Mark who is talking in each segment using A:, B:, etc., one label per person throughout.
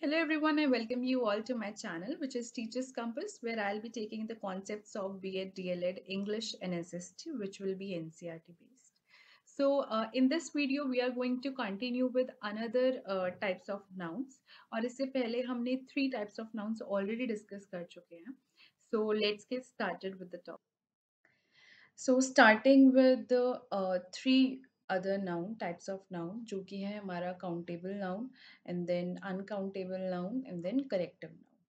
A: Hello everyone, I welcome you all to my channel, which is Teachers Compass, where I'll be taking the concepts of B.Ed, DLED, English and SST, which will be NCERT based. So in this video, we are going to continue with another types of nouns. और इससे पहले हमने 3 types of nouns already discuss कर चुके हैं. So let's get started with the topic. So starting with the 3 other noun types of noun जो कि है हमारा countable noun and then uncountable noun and then corrective noun.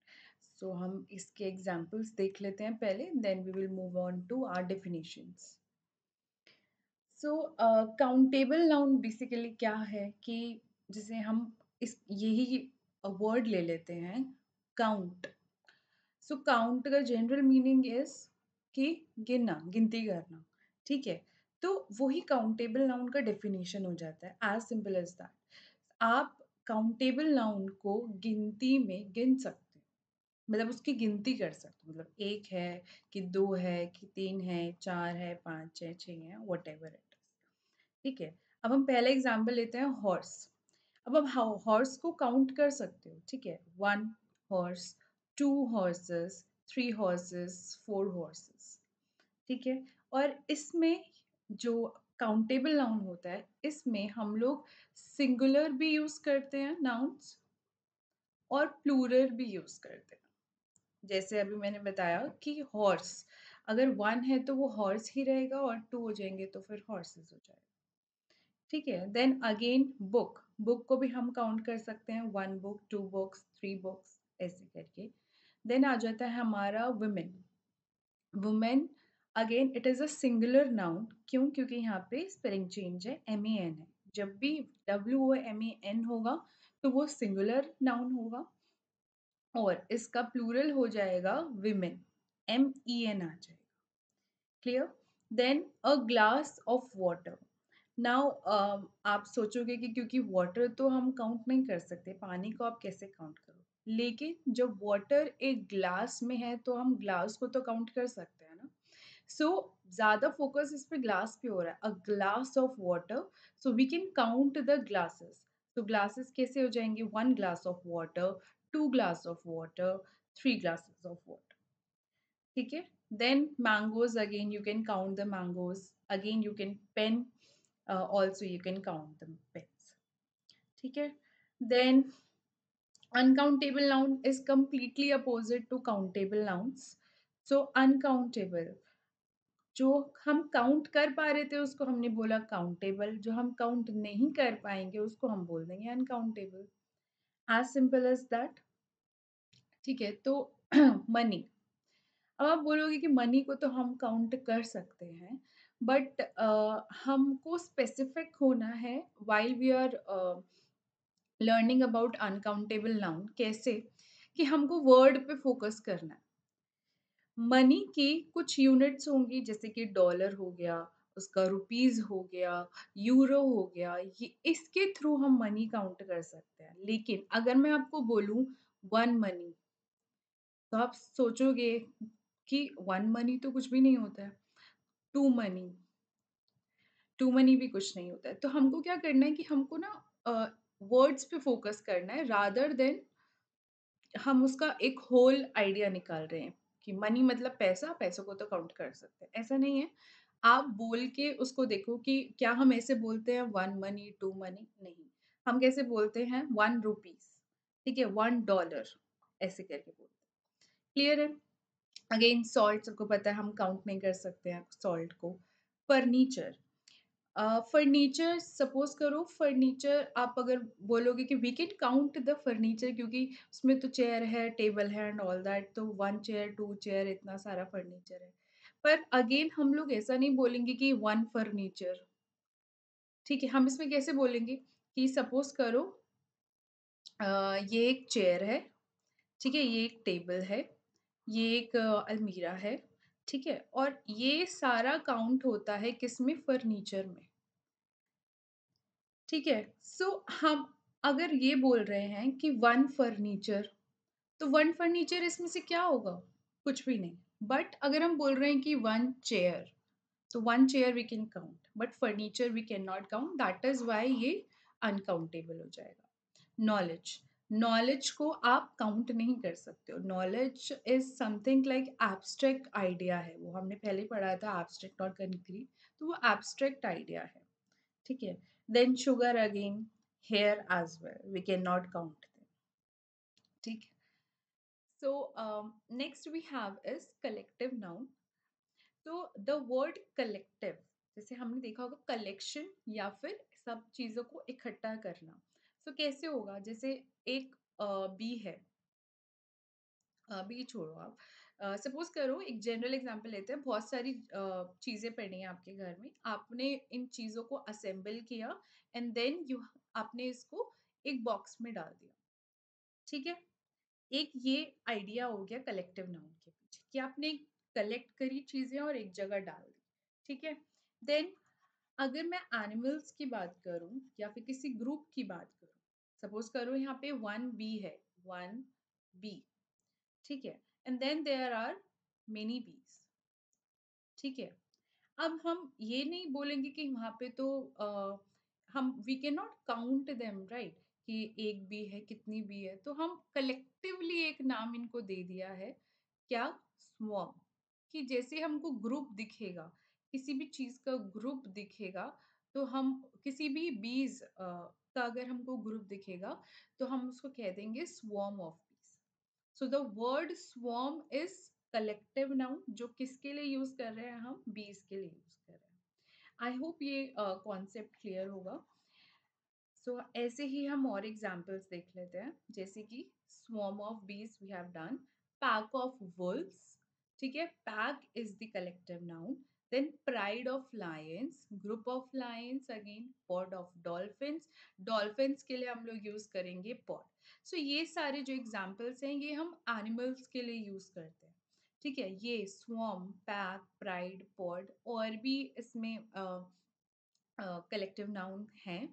A: So हम इसके examples देख लेते हैं पहले, then we will move on to our definitions. So countable noun basically क्या है कि जिसे हम इस यही word ले लेते हैं count. सो काउंट का जनरल मीनिंग इज कि गिनना, गिनती करना. ठीक है, तो वही काउंटेबल नाउन का डेफिनेशन हो जाता है. As simple as that. आप काउंटेबल नाउन को गिनती में गिन सकते हैं, मतलब उसकी गिनती कर सकते हैं. मतलब एक है कि दो है कि तीन है, चार है, पाँच है, छः है, वट एवर इट इज. ठीक है, अब हम पहले एग्जाम्पल लेते हैं हॉर्स. अब हम हॉर्स को काउंट कर सकते हो. ठीक है, 1 हॉर्स, 2 हॉर्सेस, 3 हॉर्सेस, 4 हॉर्सेस. ठीक है, और इसमें जो काउंटेबल नाउन होता है, इसमें हम लोग सिंगुलर भी यूज करते हैं नाउन्स और प्लूरल भी यूज करते हैं. जैसे अभी मैंने बताया कि हॉर्स, अगर 1 है तो वो हॉर्स ही रहेगा और 2 हो जाएंगे तो फिर हॉर्सेस हो जाएगा. ठीक है, देन अगेन बुक. बुक को भी हम काउंट कर सकते हैं, 1 बुक, 2 बुक्स, 3 बुक्स, ऐसे करके. देन आ जाता है हमारा women. Women again it is a singular noun. क्यों? क्योंकि यहाँ पे स्पेलिंग चेंज है, MEN है. जब भी WOMEN होगा तो वो सिंगुलर नाउन होगा और इसका प्लूरल हो जाएगा विमेन, MEN आ जाएगा. Clear? Then a glass of water. Now आप सोचोगे कि क्योंकि वाटर तो हम काउंट नहीं कर सकते, पानी को आप कैसे काउंट करोगे, लेकिन जब वाटर एक ग्लास में है तो हम ग्लास को तो काउंट कर सकते हैं ना. सो ज्यादा फोकस इस पे ग्लास पे हो रहा है. A glass of water, so we can count the glasses. तो ग्लासेस कैसे हो जाएंगे? 1 glass of water, 2 glass of water, 3 glasses of water. ठीक है, then mangoes, again you can count the mangoes. Again you can pen, also you can count the pens. ठीक है, then uncountable noun is completely opposite to countable nouns. So uncountable, जो हम count कर पा रहे थे उसको हमने बोला काउंटेबल, जो हम काउंट नहीं कर पाएंगे उसको हम बोल देंगे uncountable. As simple as that. ठीक है, तो मनी. अब आप बोलोगे कि मनी को तो हम काउंट कर सकते हैं, बट हमको स्पेसिफिक होना है while we are learning about uncountable noun. कैसे? कि हमको वर्ड पे फोकस करना है. मनी की कुछ यूनिट्स होंगी, जैसे कि डॉलर हो गया, उसका रुपीज हो गया, यूरो हो गया, ये इसके थ्रू हम मनी काउंट कर सकते हैं. लेकिन अगर मैं आपको बोलूं 1 मनी, तो आप सोचोगे कि 1 मनी तो कुछ भी नहीं होता है. 2 मनी, 2 मनी भी कुछ नहीं होता है. तो हमको क्या करना है कि हमको ना वर्ड्स पे फोकस करना है, रादर देन हम उसका एक होल आइडिया निकाल रहे हैं कि मनी मतलब पैसा, पैसों को तो काउंट कर सकते हैं. ऐसा नहीं है. आप बोल के उसको देखो कि क्या हम ऐसे बोलते हैं 1 मनी, 2 मनी? नहीं. हम कैसे बोलते हैं? 1 रुपीस. ठीक है, $1 ऐसे करके बोलते हैं. क्लियर है? अगेन सॉल्ट, सबको पता है हम काउंट नहीं कर सकते हैं सॉल्ट को. फर्नीचर. फर्नीचर, सपोज करो फर्नीचर, आप अगर बोलोगे कि we can count the furniture क्योंकि उसमें तो चेयर है, टेबल है एंड ऑल दैट, तो 1 चेयर, 2 चेयर, इतना सारा फर्नीचर है. पर अगेन हम लोग ऐसा नहीं बोलेंगे कि 1 फर्नीचर. ठीक है, हम इसमें कैसे बोलेंगे कि सपोज करो ये एक चेयर है. ठीक है, ये एक टेबल है, ये एक अलमीरा है. ठीक है, और ये सारा काउंट होता है किसमें? फर्नीचर में. ठीक है, सो हम अगर ये बोल रहे हैं कि 1 फर्नीचर, तो 1 फर्नीचर इसमें से क्या होगा? कुछ भी नहीं. बट अगर हम बोल रहे हैं कि 1 चेयर, तो 1 chair we can count, but furniture we can not count. That is why ये अनकाउंटेबल हो जाएगा. नॉलेज. नॉलेज को आप काउंट नहीं कर सकते हो। Knowledge is something like abstract idea है, वो हमने पहले ही पढ़ा था, एब्स्ट्रैक्ट और कंक्रीट, तो वो एब्स्ट्रैक्ट आइडिया है, ठीक है। Then sugar again, hair as well, we can not count them, ठीक है। So next we have is collective noun. तो द वर्ड कलेक्टिव, जैसे हमने देखा होगा कलेक्शन या फिर सब चीजों को इकट्ठा करना। तो कैसे होगा, जैसे एक बी है, बी छोड़ो आप, सपोज करो एक जनरल एग्जांपल लेते हैं, बहुत सारी चीजें पड़ी हैं आपके घर में, आपने इन चीजों को असेंबल किया एंड देन यू, आपने इसको एक बॉक्स में डाल दिया, ठीक है। एक ये आइडिया हो गया कलेक्टिव नाउन के पीछे, कि आपने कलेक्ट करी चीजें और एक जगह डाल दी, ठीक है। देन अगर मैं एनिमल्स की बात करूं या फिर किसी ग्रुप की बात करूं, सपोज करो यहाँ पे वन बी है, वन बी, ठीक है, and then there are many bees, ठीक है। अब हम ये नहीं बोलेंगे कि वहां पे तो हम we can not count them, right, कि एक भी है कितनी भी है, तो हम कलेक्टिवली एक नाम इनको दे दिया है, क्या, स्वॉर्म। कि जैसे हमको ग्रुप दिखेगा, किसी भी चीज का ग्रुप दिखेगा, तो हम किसी भी बीज का अगर हमको ग्रुप दिखेगा, तो हम उसको कह देंगे स्वॉर्म ऑफ बीज। So the word swarm is collective noun, जो किसके लिए यूज कर रहे हैं, हम बीज के लिए यूज कर रहे हैं। आई होप ये कॉन्सेप्ट क्लियर होगा। सो ऐसे ही हम और एग्जाम्पल्स देख लेते हैं, जैसे कि swarm of bees we have done, pack of wolves, ठीक है, pack is the collective noun, then pride of lions, group of lions again, pod of dolphins, dolphins के लिए हम लोग यूज करेंगे pod। सो ये सारे जो एग्जाम्पल्स हैं ये हम एनिमल्स के लिए यूज करते हैं, ठीक है। ये swarm, pack, pride, pod और भी इसमें कलेक्टिव नाउन हैं।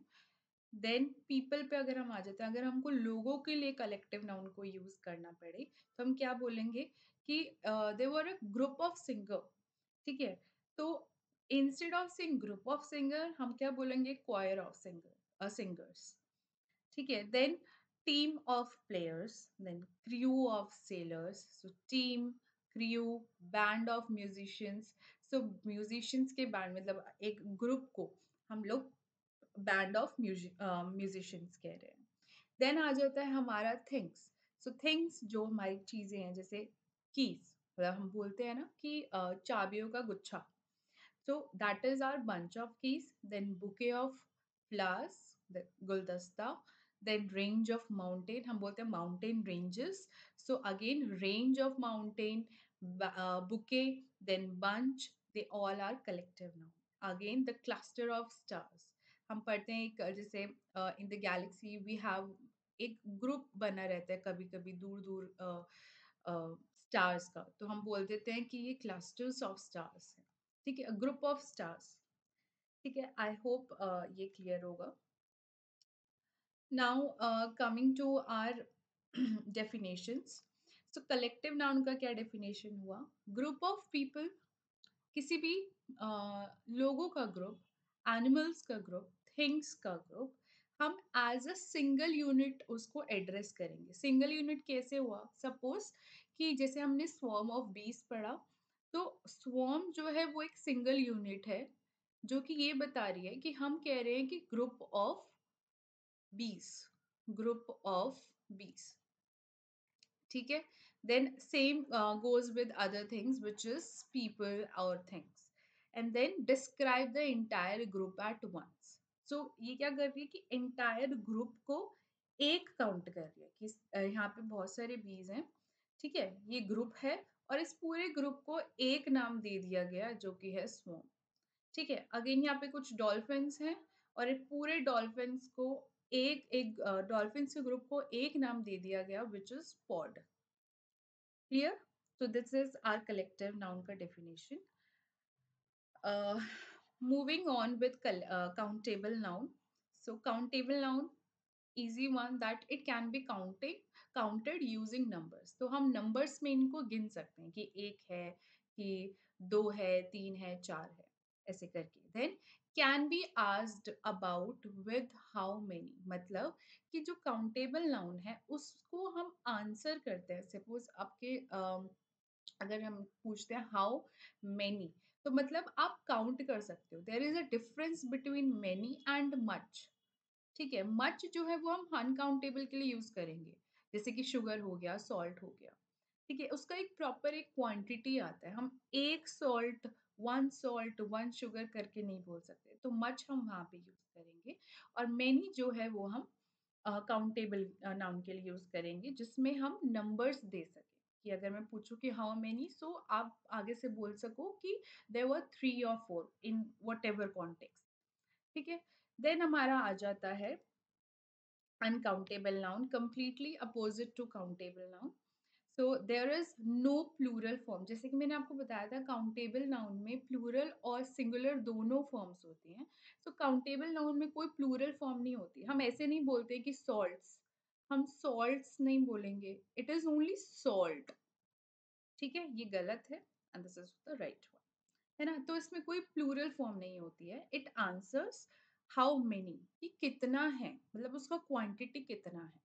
A: देन पीपल पे अगर हम आ जाते हैं, अगर हमको लोगों के लिए कलेक्टिव नाउन को यूज करना पड़े, तो हम क्या बोलेंगे कि they were a group of singer, ठीक है। तो instead of sing group of singer, हम क्या बोलेंगे, क्वायर ऑफ सिंगर, सिंगर्स, ठीक है। Then team of players, then crew of sailors, so team, crew, band of musicians, so musicians के band मतलब एक ग्रुप को हम लोग बैंड ऑफ म्यूजिशियंस कह रहे हैं। देन आ जाता है हमारा थिंग्स। सो थिंग्स जो हमारी चीजें हैं, जैसे कीज, मतलब हम बोलते हैं ना कि चाबियों का गुच्छा, so that is our bunch of keys. Then bouquet of flowers, the guldasta, then range of mountain, हम बोलते हैं mountain ranges, so again range of mountain, bouquet, then bunch, they all are collective noun. Again the cluster of stars, हम पढ़ते हैं एक जैसे in the galaxy we have एक group बना रहता है कभी कभी दूर दूर स्टार्स का, तो हम बोल देते हैं कि ये क्लस्टर्स ऑफ स्टार्स है, ठीक है, ग्रुप ऑफ स्टार्स, ठीक है। आई होप ये क्लियर होगा। Now coming to our definitions. So collective noun का क्या डेफिनेशन हुआ, ग्रुप ऑफ पीपल, किसी भी लोगों का ग्रुप, एनिमल्स का ग्रुप, थिंग्स का ग्रुप, हम एज अ सिंगल यूनिट उसको एड्रेस करेंगे। सिंगल यूनिट कैसे हुआ, सपोज कि जैसे हमने स्वॉर्म ऑफ बीस पढ़ा, तो स्वॉर्म जो है वो एक सिंगल यूनिट है, जो कि ये बता रही है कि हम कह रहे हैं कि ग्रुप ऑफ बीस, ग्रुप ऑफ बीस, ठीक है। Then same goes with other things which is people और things, and then describe the entire group at once. So ये क्या कर रही है कि इंटायर ग्रुप को एक काउंट कर रही है कि यहाँ पे बहुत सारे बीज हैं, ठीक है, ये ग्रुप है, और इस पूरे ग्रुप को एक नाम दे दिया गया जो कि है स्वॉर्म, ठीक है। अगेन यहाँ पे कुछ डॉल्फिन्स हैं, और एक पूरे डॉल्फिन्स को एक एक डॉल्फिन्स के ग्रुप को एक नाम दे दिया गया which is pod. Clear? So this is our collective noun का definition. Uh, Moving on with countable noun. So countable noun, easy one, that it can be counted using numbers. तो हम numbers में इनको गिन सकते हैं कि एक है, कि दो है, तीन है, चार है, ऐसे करके। Then can be asked about with how many, मतलब कि जो काउंटेबल नाउन है उसको हम आंसर करते हैं। सपोज आपके अगर हम पूछते हैं हाउ मेनी, तो मतलब आप काउंट कर सकते हो। There is a difference between many and much. ठीक है, मच जो है वो हम अनकाउंटेबल के लिए यूज करेंगे, जैसे कि शुगर हो गया, सॉल्ट हो गया। ठीक है, उसका एक प्रॉपर एक क्वांटिटी आता है। हम एक सॉल्ट वन शुगर करके नहीं बोल सकते, तो मच हम वहां पे यूज करेंगे। और मेनी जो है वो हम काउंटेबल नाउन के लिए यूज करेंगे, जिसमें हम नंबर्स दे सकें। कि अगर मैं पूछूं कि हाउ मेनी, सो आप आगे से बोल सको कि there were 3 or 4 in whatever context. ठीक है, देन हमारा आ जाता है uncountable noun, completely opposite to countable noun. So there is no plural form। जैसे कि मैंने आपको बताया था काउंटेबल नाउन में प्लूरल और सिंगुलर दोनों फॉर्म्स होती हैं। सो काउंटेबल नाउन में कोई प्लूरल फॉर्म नहीं होती। हम ऐसे नहीं बोलते कि सॉल्ट्स, हम सॉल्ट्स नहीं बोलेंगे, इट इज ओनली सॉल्ट। ठीक है, ये गलत है and this is the right one, है ना। तो इसमें कोई प्लूरल फॉर्म नहीं होती है। इट आंसर्स हाउ मेनी, कि कितना है, मतलब उसका क्वांटिटी कितना है।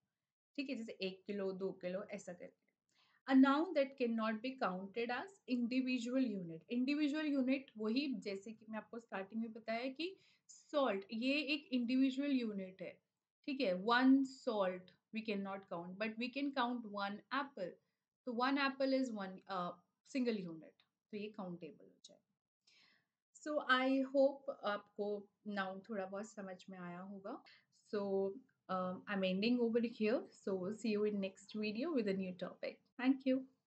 A: ठीक है, जैसे 1 किलो, 2 किलो, ऐसा करके। A noun that cannot be counted as individual unit। individual unit वही, जैसे कि मैं आपको स्टार्टिंग में बताया कि salt ये एक individual unit है। ठीक है, one salt we cannot count, but we can count one apple। तो one apple is one single unit, तो ये countable हो जाए। सो आई होप आपको नाउन थोड़ा बहुत समझ में आया होगा। सो I'm ending over here. So see you in next video with a new topic. Thank you.